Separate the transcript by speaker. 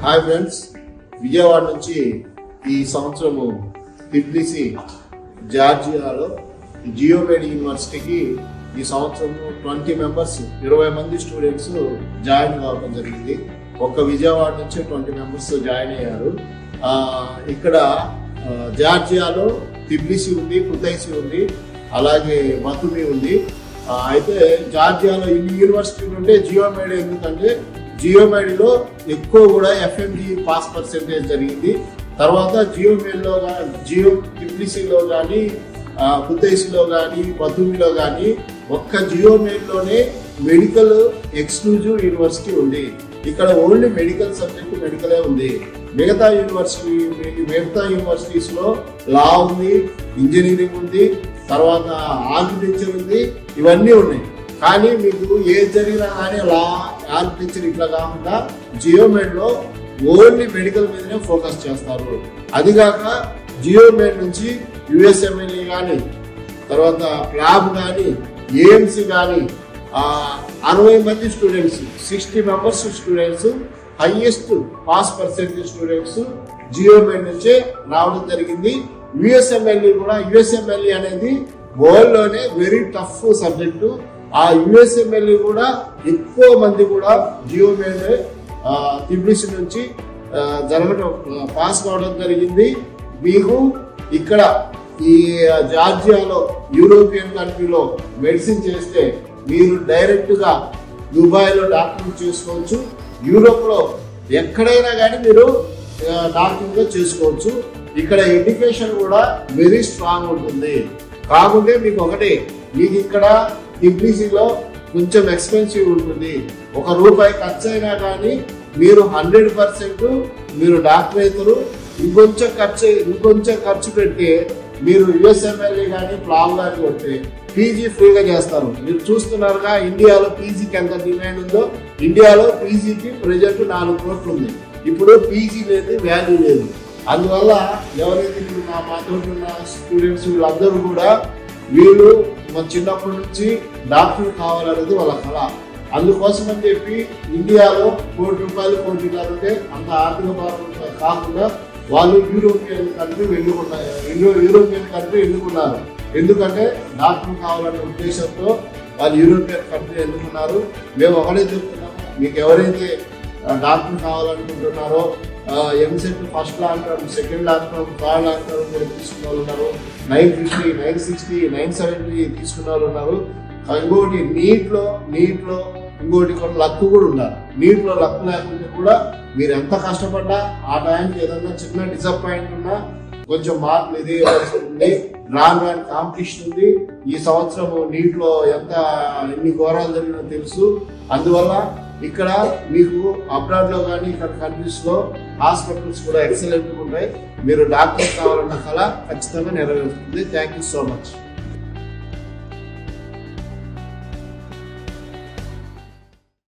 Speaker 1: Hi friends, Vijayawada నుంచి ఈ సంవత్సరము టిబ్లిసి జార్జియాలో జియోమెడ్ యూనివర్సిటీకి ఈ సంవత్సరం 20 మెంబర్స్ 20 మంది స్టూడెంట్స్ జాయిన్ కావడం జరిగింది. ఒక్క విజయవాడ నుంచి 20 మెంబర్స్ జాయిన్ అయ్యారు. ఇక్కడ జార్జియాలో టిబ్లిసి ఉంది, కుతైసి ఉంది, అలాగే బతుమి ఉంది. అయితే జార్జియాలో ఇన్ని యూనివర్సిటీలు ఉంటే జియోమెడ్ ఎందుకంటే జియోమెడ్లో ఎక్కువ కూడా FMG పాస్ పర్సెంటేజ్ జరిగింది. తర్వాత జియోమెడ్లో టిబ్లిసిలో కానీ కుతైసిలో కానీ బతుమిలో కానీ ఒక్క జియోమెడ్లోనే మెడికల్ ఎక్స్క్లూజివ్ యూనివర్సిటీ ఉంది. ఇక్కడ ఓన్లీ మెడికల్ సబ్జెక్ట్ మెడికలే ఉంది. మిగతా యూనివర్సిటీస్ లో లా ఉంది, ఇంజనీరింగ్ ఉంది, తర్వాత ఆర్కిటెక్చర్ ఉంది, ఇవన్నీ ఉన్నాయి. కానీ మీకు ఏది జరిగినా కానీ లా, ఆర్కిటెక్చర్ ఇట్లా కాకుండా జియోమెడ్ లో ఓన్లీ మెడికల్ మీదనే ఫోకస్ చేస్తారు. అదిగాక జియోమెడ్ నుంచి USMLE కానీ, తర్వాత ప్లాబ్ కానీ, AMC కానీ 60 మంది students, 60 members students, highest pass percentage students Geomed నుంచే రావడం జరిగింది. USMLE అనేది వరల్డ్ లోనే వెరీ టఫ్ సబ్జెక్టు. ఆ USMLE కూడా ఎక్కువ మంది కూడా జియోమెడ్ టిబ్లిసి నుంచి జరగడం పాస్ కావడం జరిగింది. మీకు ఇక్కడ ఈ జార్జియాలో యూరోపియన్ కంట్రీలో మెడిసిన్ చేస్తే మీరు డైరెక్ట్ గా దుబాయ్ లో డాక్టర్ చేసుకోవచ్చు. యూరోప్ లో ఎక్కడైనా కానీ మీరు డాక్టర్ గా చేసుకోవచ్చు. ఇక్కడ ఎడ్యుకేషన్ కూడా వెరీ స్ట్రాంగ్ ఉంటుంది. కాకుంటే మీకు ఒకటే, మీకు ఇక్కడ టిబ్లిసిలో కొంచెం ఎక్స్పెన్సివ్ ఉంటుంది. ₹1 ఖర్చు అయినా కానీ మీరు 100% మీరు డాక్టర్ అవుతారు. ఇంకొంచెం ఖర్చు పెట్టి మీరు USMLE కానీ ప్లాన్ కానీ కొట్టి PG ఫ్రీగా చేస్తారు. మీరు చూస్తున్నారుగా ఇండియాలో PGకి ఎంత డిమాండ్ ఉందో. ఇండియాలో PGకి ప్రెజెంట్ 4 కోట్లు ఉంది. ఇప్పుడు PG లేదు, వాల్యూ లేదు. అందువల్ల ఎవరైతే మాతో ఉన్న స్టూడెంట్స్ వీళ్ళందరూ కూడా వీళ్ళు మన చిన్నప్పటి నుంచి డాక్టర్ కావాలనేది వాళ్ళ కళ. అందుకోసం అని చెప్పి ఇండియాలో ₹1 కోటి ఉంటే అంత ఆర్థిక భారం కాకుండా వాళ్ళు యూరోపియన్ కంట్రీ ఎన్నుకున్నారు. ఎందుకంటే డాక్టర్ కావాలనే ఉద్దేశంతో వాళ్ళు యూరోపియన్ కంట్రీ ఎన్నుకున్నారు. మేము ఒకటే చెప్తున్నాము, మీకు ఎవరైతే డాక్టర్ కావాలనుకుంటున్నారో EAMCET first long, second long, third long కూడా తీసుకున్న వాళ్ళు ఉన్నారు. 950, 960, 970 తీసుకున్న వాళ్ళు ఉన్నారు. ఇంకోటి నీట్లో ఇంకోటి కూడా లక్ కూడా ఉన్నారు. నీట్లో లక్ లేకుంటే కూడా మీరు ఎంత కష్టపడ్డా ఆ టైంకి ఏదన్నా చిన్న డిసప్పాయింట్ ఉన్నా కొంచెం మార్కులు ఇదే ఉంది. రాను కాంపిటీషన్ ఉంది. ఈ సంవత్సరం నీట్లో ఎన్ని ఘోరాలు జరిగినా తెలుసు. అందువల్ల ఇక్కడ మీకు అబ్రాడ్ లో కానీ ఇక్కడ కంట్రీస్ లో హాస్పిటల్స్ కూడా ఎక్సలెంట్ ఉంటాయి. మీరు డాక్టర్ కావాలన్న కళ ఖచ్చితంగా నెరవేరుతుంది. Thank you so much.